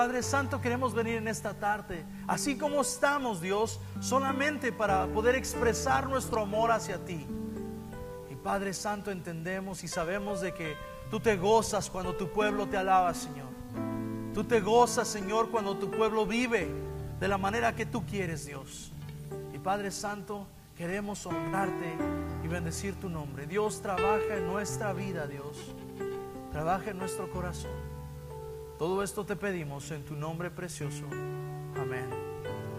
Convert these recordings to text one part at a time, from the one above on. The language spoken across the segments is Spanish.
Padre Santo, queremos venir en esta tarde, así como estamos, Dios, solamente para poder expresar nuestro amor hacia ti. Y Padre Santo, entendemos y sabemos de que tú te gozas cuando tu pueblo te alaba, Señor. Tú te gozas, Señor, cuando tu pueblo vive de la manera que tú quieres, Dios. Y Padre Santo, queremos honrarte y bendecir tu nombre. Dios, trabaja en nuestra vida, Dios. Trabaja en nuestro corazón. Todo esto te pedimos en tu nombre precioso. Amén.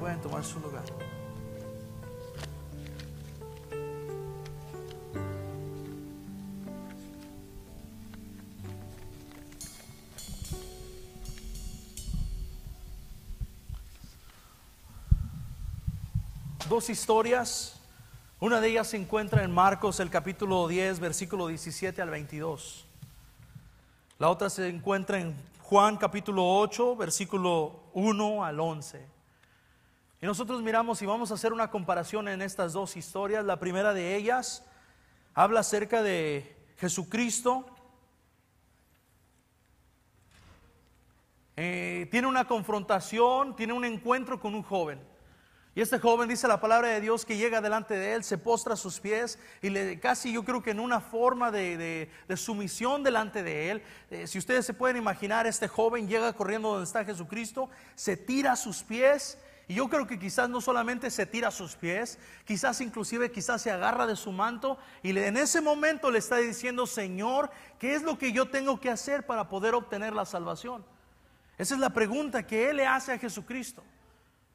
Pueden tomar su lugar. Dos historias. Una de ellas se encuentra en Marcos, el capítulo 10, versículo 17 al 22. La otra se encuentra en Juan, capítulo 8, versículo 1 al 11. Y nosotros miramos y vamos a hacer una comparación en estas dos historias. La primera de ellas habla acerca de Jesucristo. Tiene una confrontación, tiene un encuentro con un joven. Y este joven, dice la palabra de Dios, que llega delante de él, se postra a sus pies y casi yo creo que en una forma de sumisión delante de él. Si ustedes se pueden imaginar, este joven llega corriendo donde está Jesucristo, se tira a sus pies. Y yo creo que quizás no solamente se tira a sus pies, quizás se agarra de su manto y en ese momento le está diciendo: Señor, ¿qué es lo que yo tengo que hacer para poder obtener la salvación? Esa es la pregunta que él le hace a Jesucristo.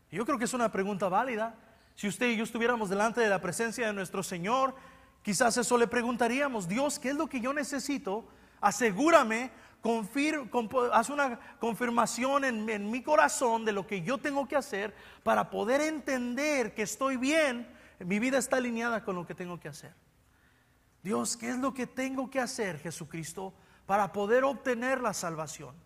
Yo creo que es una pregunta válida. Si usted y yo estuviéramos delante de la presencia de nuestro Señor, quizás eso le preguntaríamos: Dios, ¿qué es lo que yo necesito? Asegúrame, haz una confirmación en mi corazón de lo que yo tengo que hacer para poder entender que estoy bien, mi vida está alineada con lo que tengo que hacer. Dios, ¿qué es lo que tengo que hacer, Jesucristo, para poder obtener la salvación?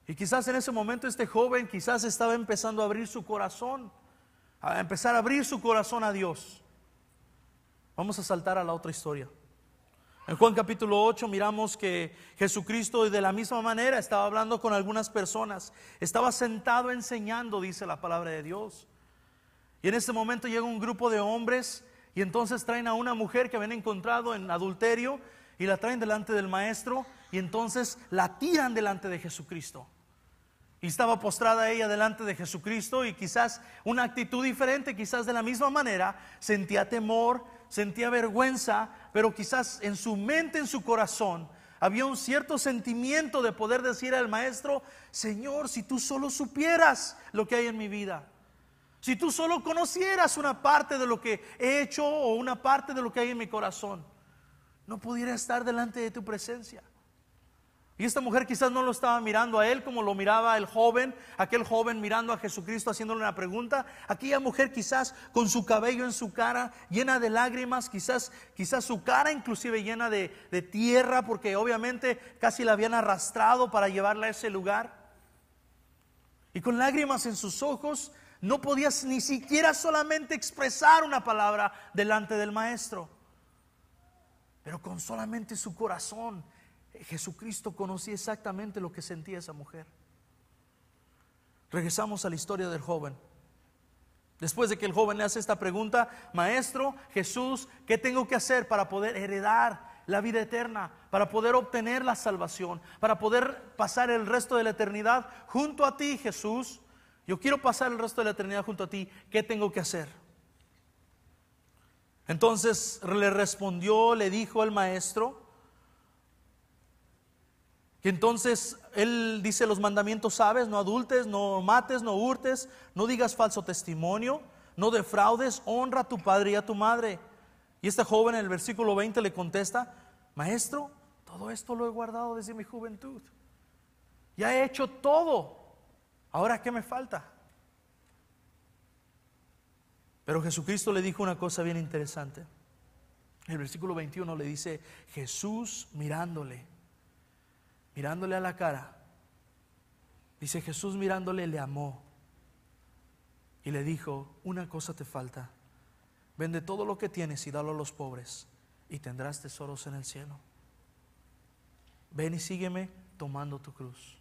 Y quizás en ese momento este joven quizás estaba empezando a abrir su corazón, a empezar a abrir su corazón a Dios. Vamos a saltar a la otra historia. En Juan capítulo 8 miramos que Jesucristo de la misma manera estaba hablando con algunas personas. Estaba sentado enseñando, dice la palabra de Dios. Y en ese momento llega un grupo de hombres y entonces traen a una mujer que habían encontrado en adulterio y la traen delante del maestro y entonces la tiran delante de Jesucristo. Y estaba postrada ella delante de Jesucristo y quizás una actitud diferente, quizás de la misma manera, sentía temor, sentía vergüenza, pero quizás en su mente, en su corazón, había un cierto sentimiento de poder decir al maestro: Señor, si tú solo supieras lo que hay en mi vida, si tú solo conocieras una parte de lo que he hecho o una parte de lo que hay en mi corazón, no pudiera estar delante de tu presencia. Y esta mujer quizás no lo estaba mirando a él como lo miraba el joven, aquel joven mirando a Jesucristo haciéndole una pregunta. Aquella mujer quizás con su cabello en su cara llena de lágrimas, quizás su cara inclusive llena de tierra, porque obviamente casi la habían arrastrado para llevarla a ese lugar. Y con lágrimas en sus ojos no podía ni siquiera solamente expresar una palabra delante del maestro. Pero con solamente su corazón, Jesucristo conocía exactamente lo que sentía esa mujer. Regresamos a la historia del joven. Después de que el joven le hace esta pregunta: Maestro Jesús, ¿qué tengo que hacer para poder heredar la vida eterna, para poder obtener la salvación, para poder pasar el resto de la eternidad junto a ti, Jesús? Yo quiero pasar el resto de la eternidad junto a ti. ¿Qué tengo que hacer? Entonces le respondió, le dijo el maestro, que entonces él dice: los mandamientos sabes: no adultes, no mates, no hurtes, no digas falso testimonio, no defraudes, honra a tu padre y a tu madre. Y este joven en el versículo 20 le contesta: Maestro, todo esto lo he guardado desde mi juventud, ya he hecho todo, ahora ¿qué me falta? Pero Jesucristo le dijo una cosa bien interesante. El versículo 21 le dice: Jesús mirándole a la cara, dice: Jesús mirándole le amó y le dijo: una cosa te falta, vende todo lo que tienes y dalo a los pobres y tendrás tesoros en el cielo. Ven y sígueme tomando tu cruz.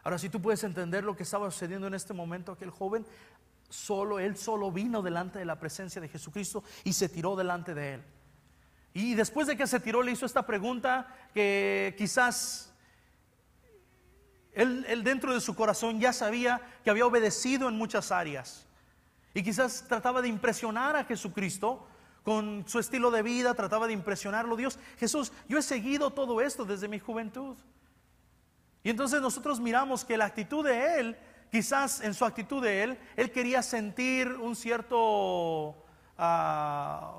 Ahora, si tú puedes entender lo que estaba sucediendo en este momento, aquel joven él solo vino delante de la presencia de Jesucristo y se tiró delante de él. Y después de que se tiró, le hizo esta pregunta que quizás él dentro de su corazón ya sabía que había obedecido en muchas áreas. Y quizás trataba de impresionar a Jesucristo con su estilo de vida, trataba de impresionarlo. Dios, Jesús, yo he seguido todo esto desde mi juventud. Y entonces nosotros miramos que la actitud de él, quizás en su actitud de él quería sentir un cierto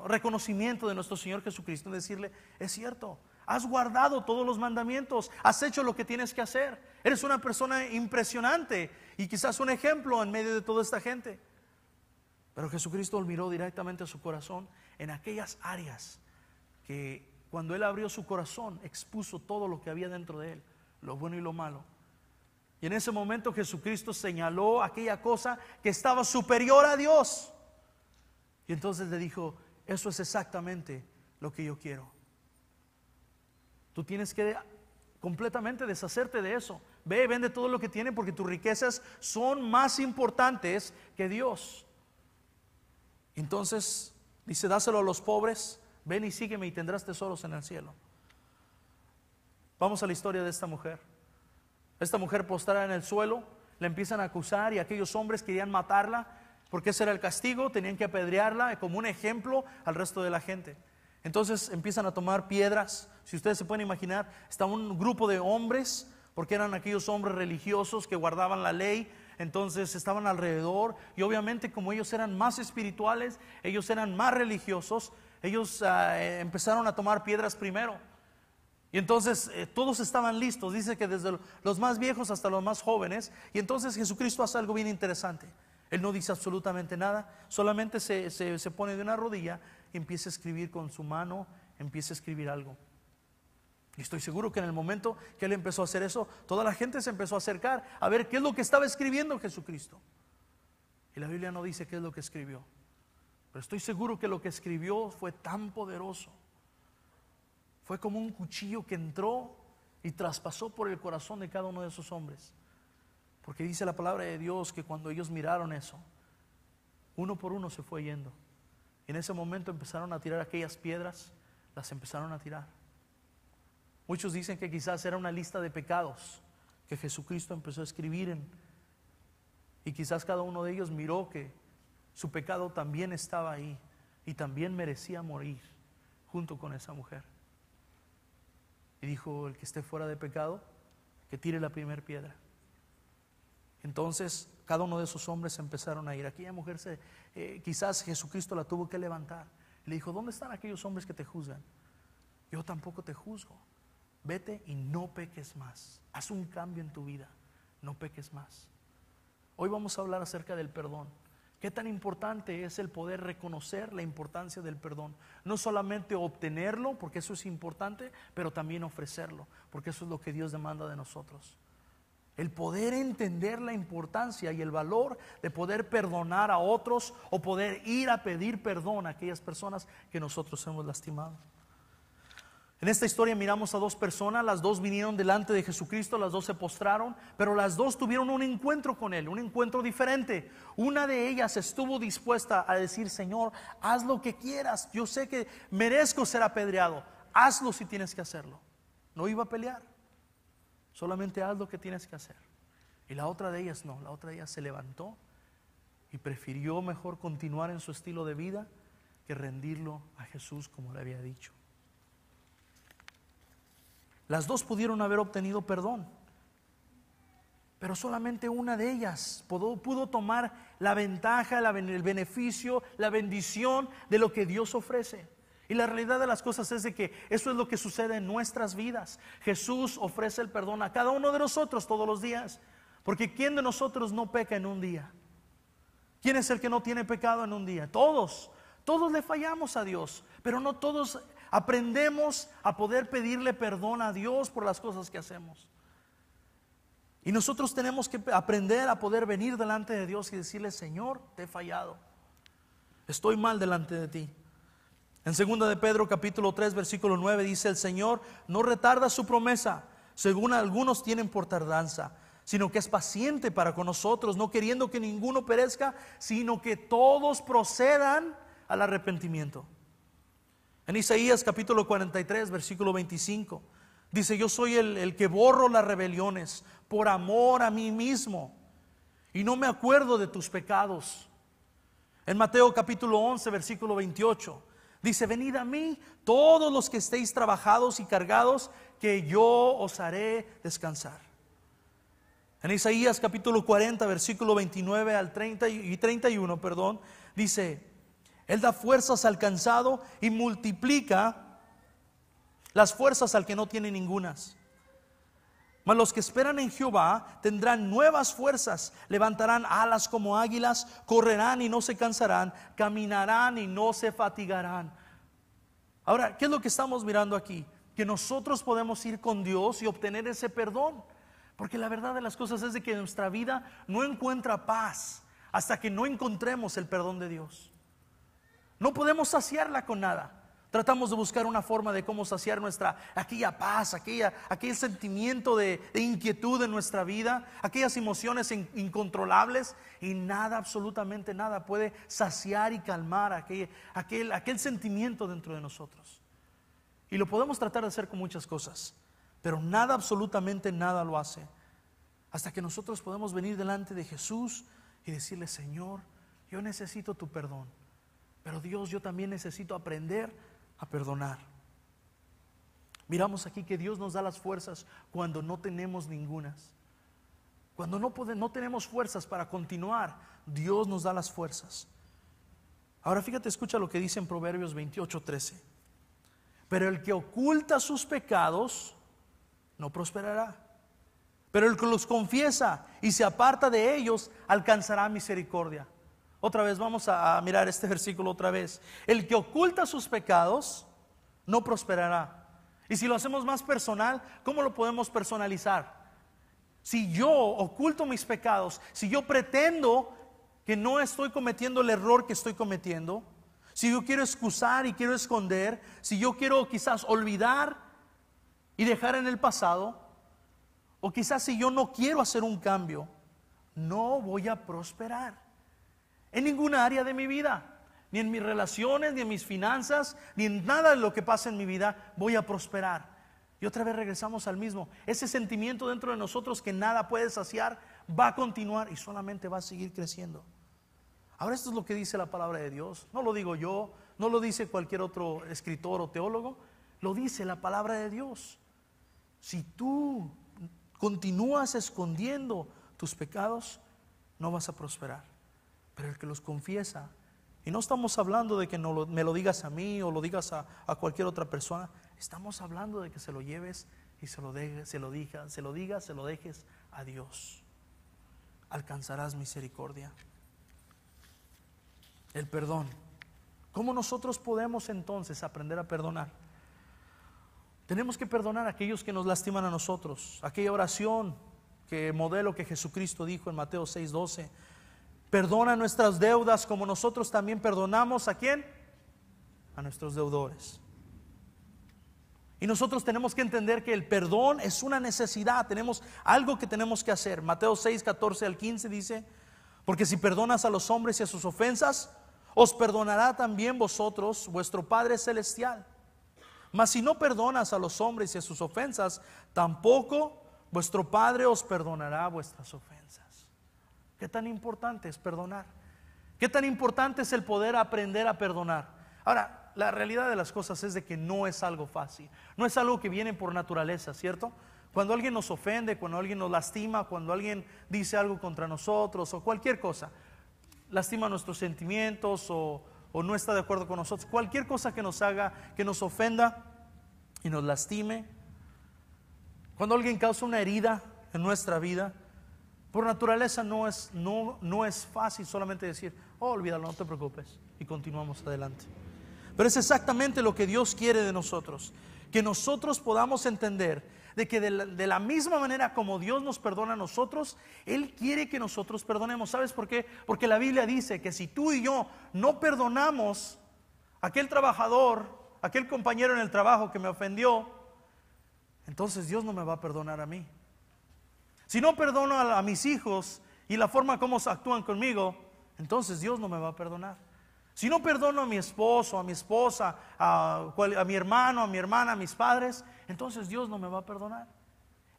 reconocimiento de nuestro Señor Jesucristo, decirle, es cierto, has guardado todos los mandamientos, has hecho lo que tienes que hacer, eres una persona impresionante y quizás un ejemplo en medio de toda esta gente. Pero Jesucristo miró directamente a su corazón en aquellas áreas que cuando él abrió su corazón expuso todo lo que había dentro de él, lo bueno y lo malo. Y en ese momento Jesucristo señaló aquella cosa que estaba superior a Dios. Y entonces le dijo, eso es exactamente lo que yo quiero. Tú tienes que completamente deshacerte de eso. Ve, vende todo lo que tienes porque tus riquezas son más importantes que Dios. Entonces dice, dáselo a los pobres, ven y sígueme y tendrás tesoros en el cielo. Vamos a la historia de esta mujer. Esta mujer postrada en el suelo, la empiezan a acusar y aquellos hombres querían matarla porque ese era el castigo, tenían que apedrearla como un ejemplo al resto de la gente. Entonces empiezan a tomar piedras. Si ustedes se pueden imaginar, está un grupo de hombres, porque eran aquellos hombres religiosos que guardaban la ley. Entonces estaban alrededor y obviamente como ellos eran más espirituales, ellos eran más religiosos, ellos empezaron a tomar piedras primero. Y entonces todos estaban listos, dice que desde los más viejos hasta los más jóvenes. Y entonces Jesucristo hace algo bien interesante. Él no dice absolutamente nada, solamente se pone de una rodilla y empieza a escribir con su mano, empieza a escribir algo. Y estoy seguro que en el momento que él empezó a hacer eso, toda la gente se empezó a acercar a ver qué es lo que estaba escribiendo Jesucristo. Y la Biblia no dice qué es lo que escribió, pero estoy seguro que lo que escribió fue tan poderoso. Fue como un cuchillo que entró y traspasó por el corazón de cada uno de esos hombres. Porque dice la palabra de Dios que cuando ellos miraron eso, uno por uno se fue yendo. Y en ese momento empezaron a tirar aquellas piedras, las empezaron a tirar. Muchos dicen que quizás era una lista de pecados que Jesucristo empezó a escribir y quizás cada uno de ellos miró que su pecado también estaba ahí y también merecía morir junto con esa mujer. Y dijo, el que esté fuera de pecado, que tire la primera piedra. Entonces cada uno de esos hombres empezaron a ir. Aquella mujer quizás Jesucristo la tuvo que levantar. Le dijo, ¿dónde están aquellos hombres que te juzgan? Yo tampoco te juzgo. Vete y no peques más. Haz un cambio en tu vida. No peques más. Hoy vamos a hablar acerca del perdón. Qué tan importante es el poder reconocer la importancia del perdón. No solamente obtenerlo, porque eso es importante, pero también ofrecerlo, porque eso es lo que Dios demanda de nosotros. El poder entender la importancia y el valor de poder perdonar a otros o poder ir a pedir perdón a aquellas personas que nosotros hemos lastimado. En esta historia miramos a dos personas, las dos vinieron delante de Jesucristo, las dos se postraron, pero las dos tuvieron un encuentro con Él, un encuentro diferente. Una de ellas estuvo dispuesta a decir, Señor, haz lo que quieras, yo sé que merezco ser apedreado, hazlo si tienes que hacerlo. No iba a pelear, solamente haz lo que tienes que hacer. Y la otra de ellas no, la otra de ellas se levantó y prefirió mejor continuar en su estilo de vida que rendirlo a Jesús como le había dicho. Las dos pudieron haber obtenido perdón, pero solamente una de ellas pudo tomar la ventaja, el beneficio, la bendición de lo que Dios ofrece. Y la realidad de las cosas es de que eso es lo que sucede en nuestras vidas. Jesús ofrece el perdón a cada uno de nosotros todos los días, porque ¿quién de nosotros no peca en un día? ¿Quién es el que no tiene pecado en un día? Todos le fallamos a Dios, pero no todos aprendemos a poder pedirle perdón a Dios por las cosas que hacemos. Y nosotros tenemos que aprender a poder venir delante de Dios y decirle, Señor, te he fallado, estoy mal delante de ti. En 2 de Pedro capítulo 3 versículo 9 dice, el Señor no retarda su promesa, según algunos tienen por tardanza, sino que es paciente para con nosotros, no queriendo que ninguno perezca, sino que todos procedan al arrepentimiento. En Isaías capítulo 43, versículo 25, dice: yo soy el que borro las rebeliones por amor a mí mismo, y no me acuerdo de tus pecados. En Mateo capítulo 11, versículo 28, dice: venid a mí todos los que estéis trabajados y cargados, que yo os haré descansar. En Isaías capítulo 40, versículo 29 al 30 y 31, dice: Él da fuerzas al cansado y multiplica las fuerzas al que no tiene ningunas. Mas los que esperan en Jehová tendrán nuevas fuerzas, levantarán alas como águilas, correrán y no se cansarán, caminarán y no se fatigarán. Ahora, ¿qué es lo que estamos mirando aquí? Que nosotros podemos ir con Dios y obtener ese perdón. Porque la verdad de las cosas es de que nuestra vida no encuentra paz hasta que no encontremos el perdón de Dios. No podemos saciarla con nada. Tratamos de buscar una forma de cómo saciar aquella paz, aquel sentimiento de inquietud en nuestra vida, aquellas emociones incontrolables, y nada, absolutamente nada puede saciar y calmar aquel sentimiento dentro de nosotros. Y lo podemos tratar de hacer con muchas cosas, pero nada, absolutamente nada lo hace hasta que nosotros podemos venir delante de Jesús y decirle: Señor, yo necesito tu perdón, pero Dios, yo también necesito aprender a perdonar. Miramos aquí que Dios nos da las fuerzas cuando no tenemos ningunas. Cuando no tenemos fuerzas para continuar, Dios nos da las fuerzas. Ahora fíjate, escucha lo que dice en Proverbios 28:13. Pero el que oculta sus pecados no prosperará, pero el que los confiesa y se aparta de ellos alcanzará misericordia. Otra vez vamos a mirar este versículo otra vez. El que oculta sus pecados no prosperará. Y si lo hacemos más personal, ¿cómo lo podemos personalizar? Si yo oculto mis pecados, si yo pretendo que no estoy cometiendo el error que estoy cometiendo, si yo quiero excusar y quiero esconder, si yo quiero quizás olvidar y dejar en el pasado, o quizás si yo no quiero hacer un cambio, no voy a prosperar en ninguna área de mi vida, ni en mis relaciones, ni en mis finanzas, ni en nada de lo que pasa en mi vida voy a prosperar. Y otra vez regresamos al mismo. Ese sentimiento dentro de nosotros que nada puede saciar va a continuar y solamente va a seguir creciendo. Ahora, esto es lo que dice la palabra de Dios. No lo digo yo, no lo dice cualquier otro escritor o teólogo, lo dice la palabra de Dios. Si tú continúas escondiendo tus pecados, no vas a prosperar. Pero el que los confiesa, y no estamos hablando de que me lo digas a mí o lo digas a cualquier otra persona, estamos hablando de que se lo lleves y se lo dejes a Dios. Alcanzarás misericordia. El perdón. ¿Cómo nosotros podemos entonces aprender a perdonar? Tenemos que perdonar a aquellos que nos lastiman a nosotros. Aquella oración modelo que Jesucristo dijo en Mateo 6:12: perdona nuestras deudas como nosotros también perdonamos ¿a quién? A nuestros deudores. Y nosotros tenemos que entender que el perdón es una necesidad, tenemos algo que tenemos que hacer. Mateo 6:14 al 15 dice: porque si perdonas a los hombres y a sus ofensas, os perdonará también vosotros vuestro Padre Celestial. Mas si no perdonas a los hombres y a sus ofensas, tampoco vuestro Padre os perdonará vuestras ofensas. ¿Qué tan importante es perdonar? ¿Qué tan importante es el poder aprender a perdonar? Ahora, la realidad de las cosas es de que no es algo fácil. No es algo que viene por naturaleza, ¿cierto? Cuando alguien nos ofende, cuando alguien nos lastima, cuando alguien dice algo contra nosotros o cualquier cosa, lastima nuestros sentimientos o no está de acuerdo con nosotros, cualquier cosa que nos haga, que nos ofenda y nos lastime, cuando alguien causa una herida en nuestra vida, por naturaleza no es fácil solamente decir: oh, olvídalo, no te preocupes, y continuamos adelante. Pero es exactamente lo que Dios quiere de nosotros, que nosotros podamos entender de que de la misma manera como Dios nos perdona a nosotros, Él quiere que nosotros perdonemos. ¿Sabes por qué? Porque la Biblia dice que si tú y yo no perdonamos a aquel trabajador, a aquel compañero en el trabajo que me ofendió, entonces Dios no me va a perdonar a mí. si no perdono a mis hijos y la forma como actúan conmigo, entonces Dios no me va a perdonar. Si no perdono a mi esposo, a mi esposa, a mi hermano, a mi hermana, a mis padres, entonces Dios no me va a perdonar.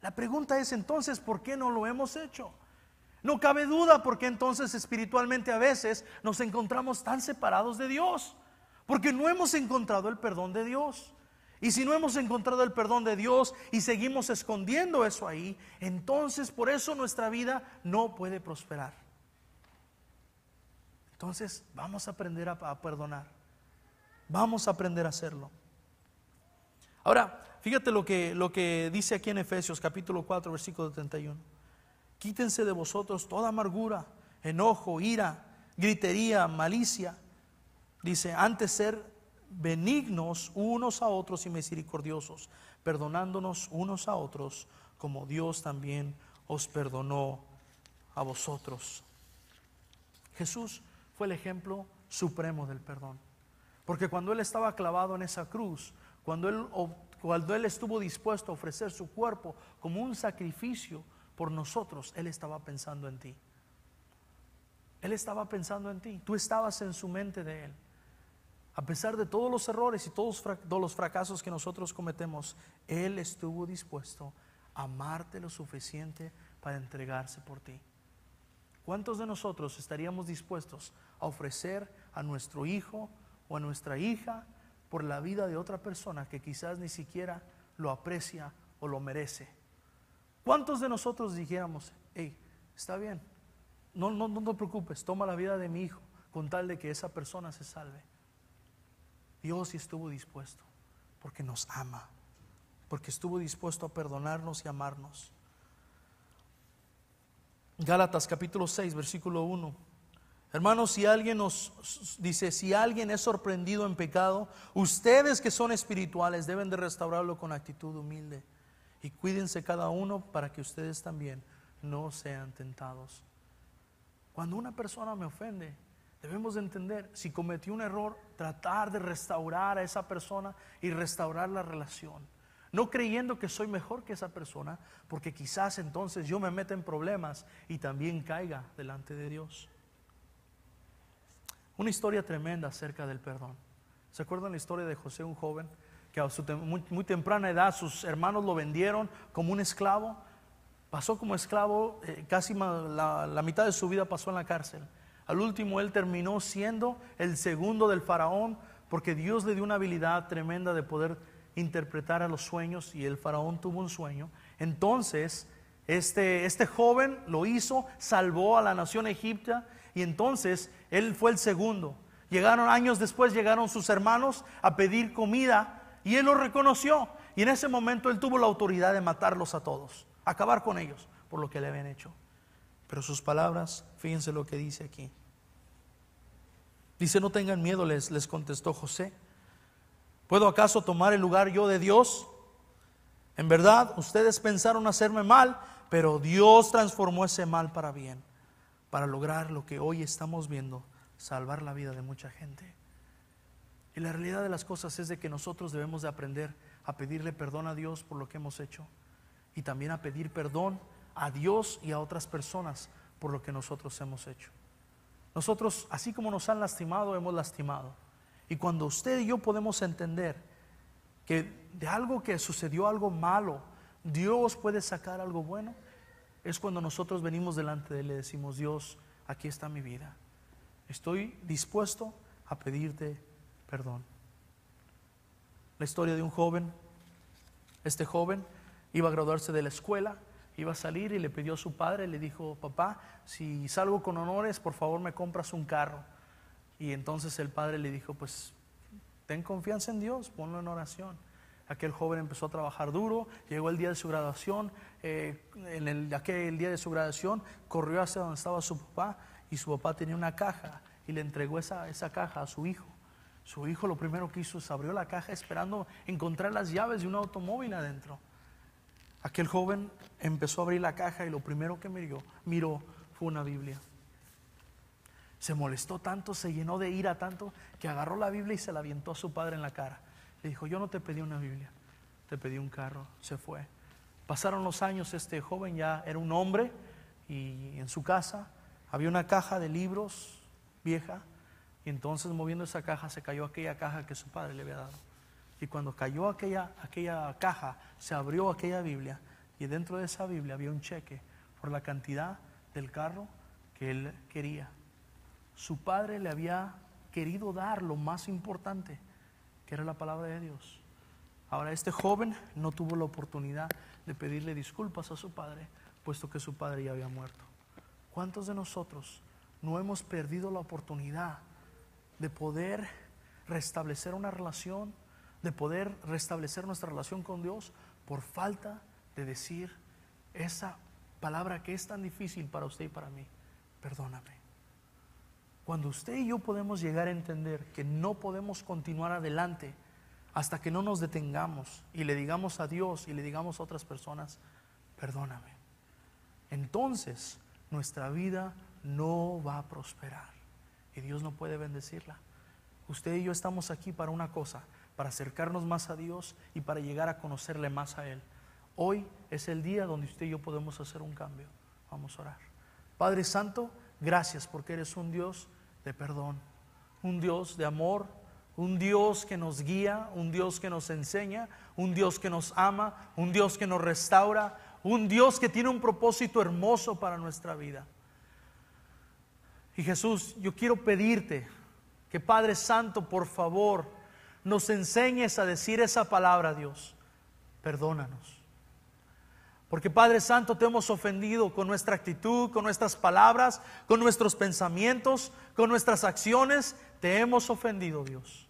La pregunta es entonces, ¿por qué no lo hemos hecho? No cabe duda porque entonces espiritualmente a veces nos encontramos tan separados de Dios, porque no hemos encontrado el perdón de Dios. Y si no hemos encontrado el perdón de Dios y seguimos escondiendo eso ahí, entonces por eso nuestra vida no puede prosperar. Entonces vamos a aprender a perdonar. Vamos a aprender a hacerlo. Ahora, fíjate lo que dice aquí en Efesios capítulo 4 versículo 31. Quítense de vosotros toda amargura, enojo, ira, gritería, malicia. Dice, antes ser benignos unos a otros y misericordiosos, perdonándonos unos a otros, como Dios también os perdonó a vosotros. Jesús fue el ejemplo supremo del perdón, porque cuando Él estaba clavado en esa cruz, cuando Él estuvo dispuesto a ofrecer su cuerpo como un sacrificio por nosotros, Él estaba pensando en ti. Él estaba pensando en ti. Tú estabas en su mente de Él. A pesar de todos los errores y todos los fracasos que nosotros cometemos, Él estuvo dispuesto a amarte lo suficiente para entregarse por ti. ¿Cuántos de nosotros estaríamos dispuestos a ofrecer a nuestro hijo o a nuestra hija por la vida de otra persona que quizás ni siquiera lo aprecia o lo merece? ¿Cuántos de nosotros dijéramos, hey, está bien, no te preocupes, toma la vida de mi hijo con tal de que esa persona se salve? Dios sí estuvo dispuesto porque nos ama, porque estuvo dispuesto a perdonarnos y amarnos. Gálatas capítulo 6 versículo 1. Hermanos, si alguien si alguien es sorprendido en pecado, ustedes que son espirituales deben de restaurarlo con actitud humilde, y cuídense cada uno para que ustedes también no sean tentados. Cuando una persona me ofende, debemos de entender, si cometió un error, tratar de restaurar a esa persona y restaurar la relación. No creyendo que soy mejor que esa persona, porque quizás entonces yo me meta en problemas y también caiga delante de Dios. Una historia tremenda acerca del perdón. ¿Se acuerdan la historia de José, un joven que a su muy temprana edad sus hermanos lo vendieron como un esclavo? Pasó como esclavo, casi la mitad de su vida pasó en la cárcel. Al último él terminó siendo el segundo del faraón, porque Dios le dio una habilidad tremenda de poder interpretar a los sueños, y el faraón tuvo un sueño. Entonces este joven lo hizo, salvó a la nación egipcia, y entonces él fue el segundo. Años después llegaron sus hermanos a pedir comida y él los reconoció, y en ese momento él tuvo la autoridad de matarlos a todos, acabar con ellos por lo que le habían hecho. Pero sus palabras, fíjense lo que dice aquí. Dice, no tengan miedo, les contestó José. ¿Puedo acaso tomar el lugar yo de Dios? En verdad, ustedes pensaron hacerme mal, pero Dios transformó ese mal para bien, para lograr lo que hoy estamos viendo, salvar la vida de mucha gente. Y la realidad de las cosas es de que nosotros debemos de aprender a pedirle perdón a Dios por lo que hemos hecho, y también a pedir perdón a Dios y a otras personas por lo que nosotros hemos hecho. Nosotros, así como nos han lastimado, hemos lastimado. Y cuando usted y yo podemos entender que de algo que sucedió, algo malo, Dios puede sacar algo bueno, es cuando nosotros venimos delante de Él y le decimos, Dios, aquí está mi vida, estoy dispuesto a pedirte perdón. La historia de un joven. Este joven iba a graduarse de la escuela, iba a salir y le pidió a su padre, le dijo, papá, si salgo con honores, por favor me compras un carro. Y entonces el padre le dijo, pues ten confianza en Dios, ponlo en oración. Aquel joven empezó a trabajar duro, llegó el día de su graduación, aquel día de su graduación corrió hacia donde estaba su papá, y su papá tenía una caja y le entregó esa caja a su hijo. Su hijo lo primero que hizo es abrió la caja esperando encontrar las llaves de un automóvil adentro. Aquel joven empezó a abrir la caja y lo primero que miró fue una Biblia. Se molestó tanto, se llenó de ira tanto, que agarró la Biblia y se la avientó a su padre en la cara. Le dijo, yo no te pedí una Biblia, te pedí un carro. Se fue. Pasaron los años, este joven ya era un hombre y en su casa había una caja de libros vieja, y entonces moviendo esa caja se cayó aquella caja que su padre le había dado. Y cuando cayó aquella caja, se abrió aquella Biblia, y dentro de esa Biblia había un cheque por la cantidad del carro que él quería. Su padre le había querido dar lo más importante, que era la palabra de Dios. Ahora este joven no tuvo la oportunidad de pedirle disculpas a su padre, puesto que su padre ya había muerto. ¿Cuántos de nosotros no hemos perdido la oportunidad de poder restablecer una relación, de poder restablecer nuestra relación con Dios por falta de decir esa palabra que es tan difícil para usted y para mí? Perdóname. Cuando usted y yo podemos llegar a entender que no podemos continuar adelante hasta que no nos detengamos y le digamos a Dios y le digamos a otras personas, perdóname, entonces nuestra vida no va a prosperar y Dios no puede bendecirla. Usted y yo estamos aquí para una cosa, para acercarnos más a Dios y para llegar a conocerle más a Él. Hoy es el día donde usted y yo podemos hacer un cambio. Vamos a orar. Padre Santo, gracias porque eres un Dios de perdón, un Dios de amor, un Dios que nos guía, un Dios que nos enseña, un Dios que nos ama, un Dios que nos restaura, un Dios que tiene un propósito hermoso para nuestra vida. Y Jesús, yo quiero pedirte que Padre Santo, por favor, nos enseñes a decir esa palabra, Dios, perdónanos. Porque Padre Santo, te hemos ofendido con nuestra actitud, con nuestras palabras, con nuestros pensamientos, con nuestras acciones. Te hemos ofendido, Dios.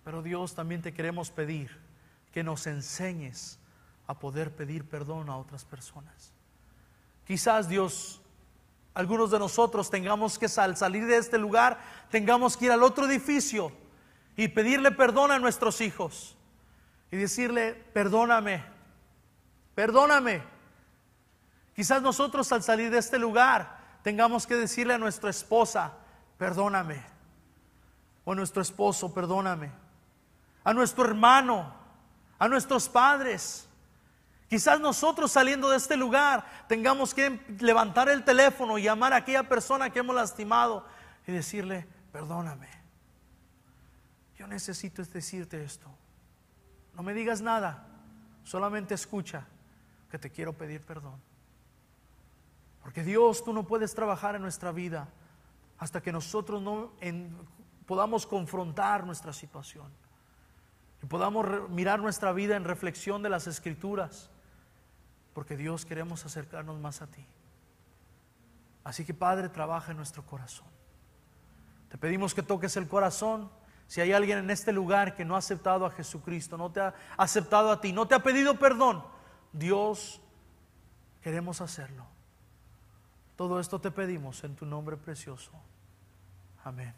Pero Dios, también te queremos pedir que nos enseñes a poder pedir perdón a otras personas. Quizás, Dios, algunos de nosotros tengamos que al salir de este lugar, tengamos que ir al otro edificio y pedirle perdón a nuestros hijos y decirle, perdóname. Perdóname. Quizás nosotros al salir de este lugar tengamos que decirle a nuestra esposa, perdóname. O a nuestro esposo, perdóname. A nuestro hermano, a nuestros padres. Quizás nosotros saliendo de este lugar tengamos que levantar el teléfono y llamar a aquella persona que hemos lastimado y decirle, perdóname. Yo necesito decirte esto. No me digas nada, solamente escucha que te quiero pedir perdón. Porque Dios, tú no puedes trabajar en nuestra vida hasta que nosotros no podamos confrontar nuestra situación y podamos mirar nuestra vida en reflexión de las Escrituras. Porque Dios, queremos acercarnos más a ti. Así que Padre, trabaja en nuestro corazón. Te pedimos que toques el corazón. Si hay alguien en este lugar que no ha aceptado a Jesucristo, no te ha aceptado a ti, no te ha pedido perdón, Dios, queremos hacerlo. Todo esto te pedimos en tu nombre precioso. Amén.